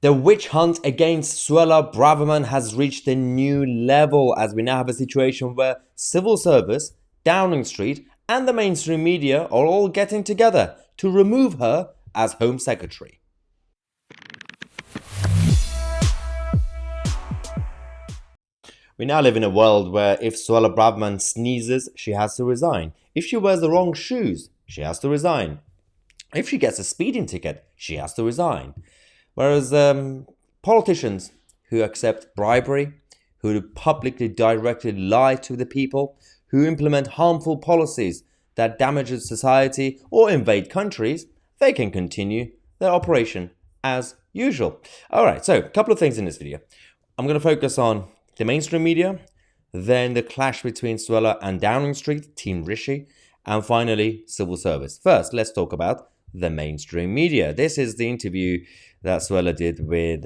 The witch hunt against Suella Braverman has reached a new level as we now have a situation where civil service, Downing Street, and the mainstream media are all getting together to remove her as Home Secretary. We now live in a world where if Suella Braverman sneezes, she has to resign. If she wears the wrong shoes, she has to resign. If she gets a speeding ticket, she has to resign. Whereas politicians who accept bribery, who publicly directly lie to the people, who implement harmful policies that damages society or invade countries, they can continue their operation as usual. Alright, so a couple of things in this video. I'm going to focus on the mainstream media, then the clash between Suella and Downing Street, Team Rishi, and finally civil service. First, let's talk about the mainstream media. This is the interview that Suella did with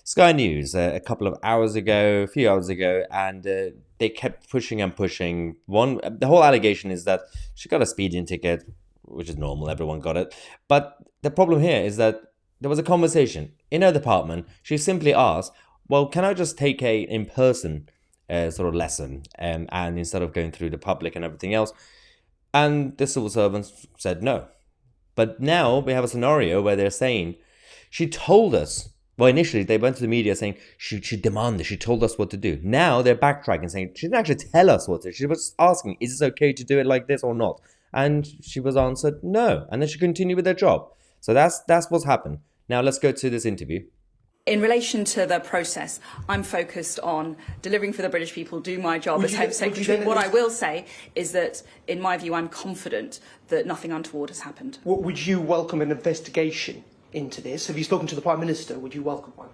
Sky News a couple of hours ago, a few hours ago, and they kept pushing and pushing. The whole allegation is that she got a speeding ticket, which is normal, everyone got it. But the problem here is that there was a conversation in her department. She simply asked, well, can I just take a in-person sort of lesson and instead of going through the public and everything else? And the civil servants said no. But now we have a scenario where they're saying, she told us, well, initially they went to the media saying she demanded, she told us what to do. Now they're backtracking saying she didn't actually tell us what to do. She was asking, is it okay to do it like this or not? And she was answered no. And then she continued with her job. So that's what's happened. Now let's go to this interview. In relation to the process, I'm focused on delivering for the British people, do my job as Home Secretary. What I will say is that, in my view, I'm confident that nothing untoward has happened. Would you welcome an investigation into this? Have you spoken to the Prime Minister? Would you welcome one?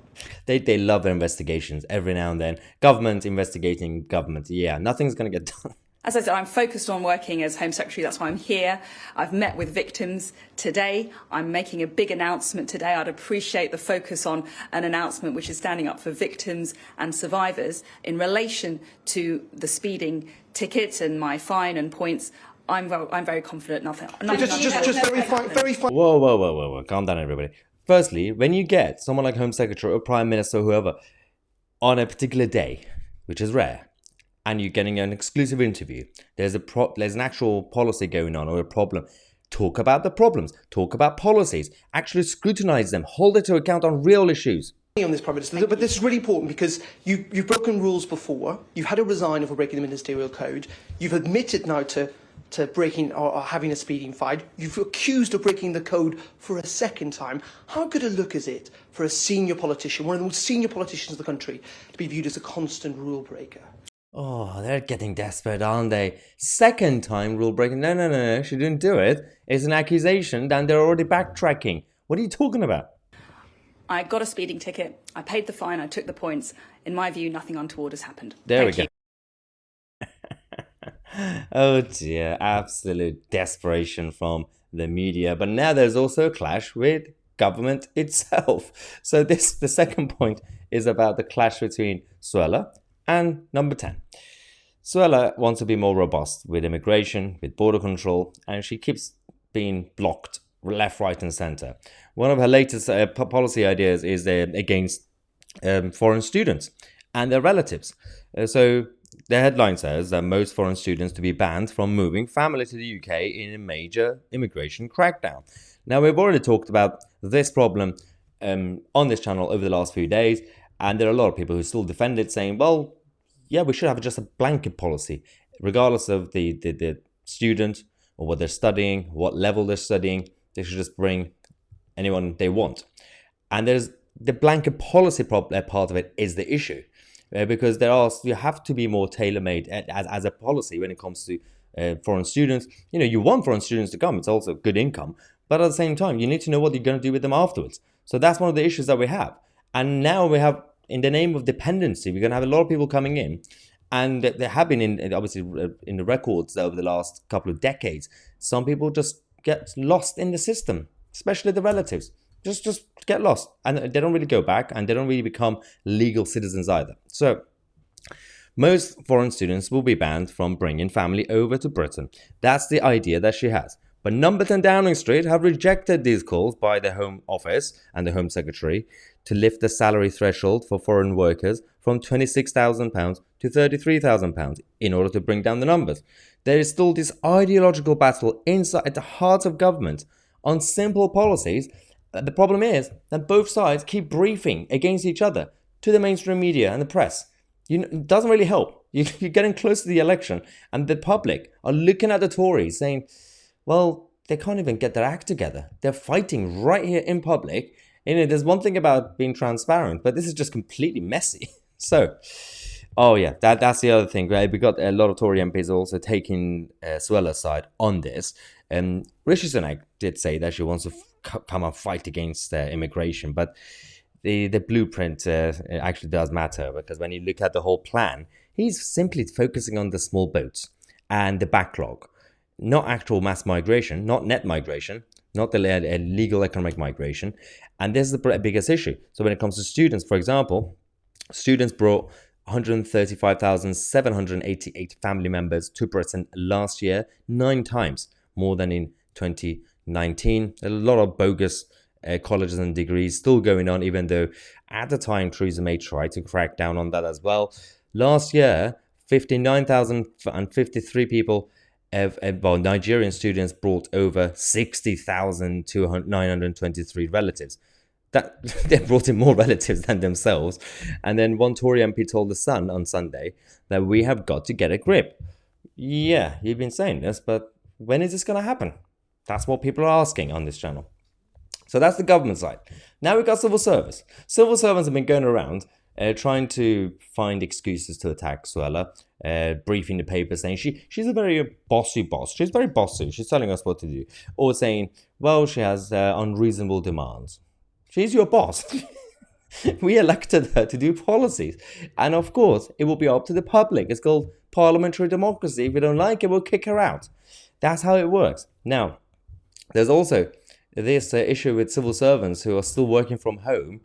They love their investigations every now and then. Government investigating government. Yeah, nothing's going to get done. As I said, I'm focused on working as Home Secretary. That's why I'm here. I've met with victims today. I'm making a big announcement today. I'd appreciate the focus on an announcement which is standing up for victims and survivors. In relation to the speeding tickets and my fine and points, I'm very confident nothing. Just very fine. Whoa. Calm down, everybody. Firstly, when you get someone like Home Secretary or Prime Minister or whoever on a particular day, which is rare, and you're getting an exclusive interview, there's an actual policy going on or a problem. Talk about the problems. Talk about policies. Actually scrutinize them. Hold it to account on real issues. On this, Prime Minister, but this is really important because you've broken rules before. You've had to resign for breaking the ministerial code. You've admitted now to breaking or having a speeding fine. You've accused of breaking the code for a second time. How good a look is it for a senior politician, one of the most senior politicians of the country, to be viewed as a constant rule breaker? Oh, they're getting desperate, aren't they? Second time rule breaking. No, she didn't do it. It's an accusation, and they're already backtracking. What are you talking about? I got a speeding ticket. I paid the fine. I took the points. In my view, nothing untoward has happened. There we go. Oh dear, absolute desperation from the media. But now there's also a clash with government itself. So the second point is about the clash between Suella and number 10. Suella wants to be more robust with immigration, with border control, and she keeps being blocked left, right and centre. One of her latest policy ideas is against foreign students and their relatives. So the headline says that most foreign students to be banned from moving family to the UK in a major immigration crackdown. Now, we've already talked about this problem on this channel over the last few days, and there are a lot of people who still defend it, saying, well, yeah, we should have just a blanket policy, regardless of the student or what they're studying, what level they're studying. They should just bring anyone they want. And there's the blanket policy part of it is the issue. Because you have to be more tailor-made as a policy when it comes to foreign students. You know, you want foreign students to come. It's also good income. But at the same time, you need to know what you're going to do with them afterwards. So that's one of the issues that we have. And now we have, in the name of dependency, we're going to have a lot of people coming in. And there have been, obviously, in the records over the last couple of decades, some people just get lost in the system, especially the relatives. Just get lost, and they don't really go back, and they don't really become legal citizens either. So most foreign students will be banned from bringing family over to Britain. That's the idea that she has. But number 10 Downing Street have rejected these calls by the Home Office and the Home Secretary to lift the salary threshold for foreign workers from £26,000 to £33,000 in order to bring down the numbers. There is still this ideological battle inside at the heart of government on simple policies. The problem is that both sides keep briefing against each other to the mainstream media and the press. It doesn't really help. You're getting close to the election, and the public are looking at the Tories saying, well, they can't even get their act together. They're fighting right here in public. There's one thing about being transparent, but this is just completely messy. So, oh yeah, that's the other thing. Right? We got a lot of Tory MPs also taking Suella's side on this. Rishi Sunak did say that she wants to come and fight against immigration, but the blueprint actually does matter, because when you look at the whole plan, he's simply focusing on the small boats and the backlog, not actual mass migration, not net migration, not the legal economic migration. And this is the biggest issue. So when it comes to students, for example, students brought 135,788 family members to Britain last year, 9 times more than in 2019. A lot of bogus colleges and degrees still going on, even though at the time Theresa May tried to crack down on that as well. Last year, 59,053 people, Nigerian students brought over 60,923 relatives. That they brought in more relatives than themselves. And then one Tory MP told The Sun on Sunday that we have got to get a grip. Yeah, you've been saying this, but when is this going to happen? That's what people are asking on this channel. So that's the government side. Now we've got civil service. Civil servants have been going around trying to find excuses to attack Suella, briefing the paper saying she's a very bossy boss. She's very bossy. She's telling us what to do. Or saying, well, she has unreasonable demands. She's your boss. We elected her to do policies. And of course, it will be up to the public. It's called parliamentary democracy. If we don't like it, we'll kick her out. That's how it works. Now, there's also this issue with civil servants who are still working from home.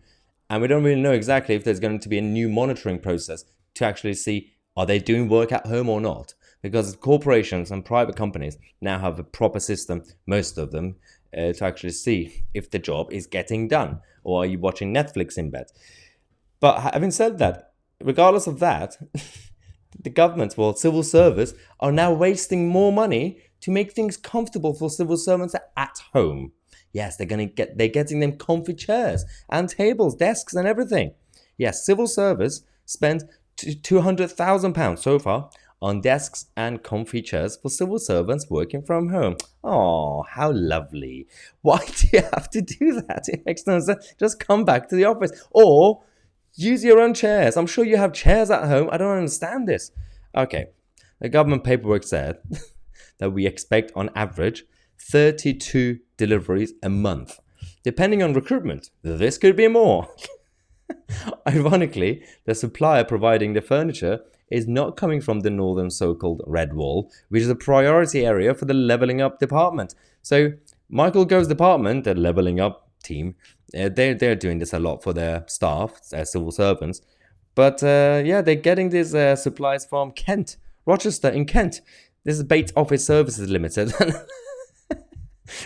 And we don't really know exactly if there's going to be a new monitoring process to actually see, are they doing work at home or not? Because corporations and private companies now have a proper system, most of them, to actually see if the job is getting done, or are you watching Netflix in bed. But having said that, regardless of that, the government, well, civil service, are now wasting more money to make things comfortable for civil servants at home. Yes, they're getting them comfy chairs and tables, desks and everything. Yes, civil service spent £200,000 so far on desks and comfy chairs for civil servants working from home. Oh, how lovely. Why do you have to do that? It makes no sense. Just come back to the office or use your own chairs. I'm sure you have chairs at home. I don't understand this. Okay, the government paperwork said that we expect on average 32 deliveries a month. Depending on recruitment, this could be more. Ironically, the supplier providing the furniture is not coming from the northern so-called Red Wall, which is a priority area for the Levelling Up department. So Michael Gove's department, the Levelling Up team, they're doing this a lot for their staff, their civil servants. But yeah, they're getting these supplies from Kent, Rochester in Kent. This is Bates Office Services Limited.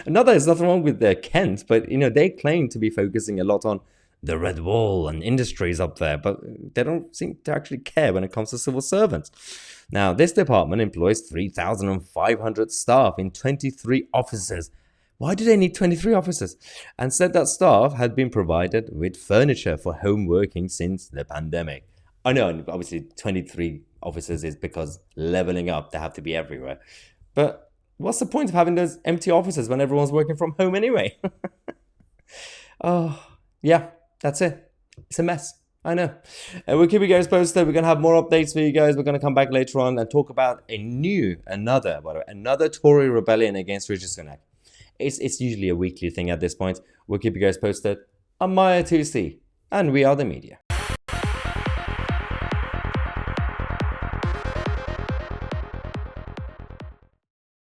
There's nothing wrong with Kent, but they claim to be focusing a lot on the Red Wall and industries up there, but they don't seem to actually care when it comes to civil servants. Now, this department employs 3,500 staff in 23 offices. Why do they need 23 offices? And said that staff had been provided with furniture for home working since the pandemic. I know, obviously 23 offices is because leveling up, they have to be everywhere. But what's the point of having those empty offices when everyone's working from home anyway? Oh, yeah. That's it. It's a mess. I know. We'll keep you guys posted. We're going to have more updates for you guys. We're going to come back later on and talk about another Tory rebellion against Rishi Sunak. It's usually a weekly thing at this point. We'll keep you guys posted. I'm Mahyar Tousi, and we are the media.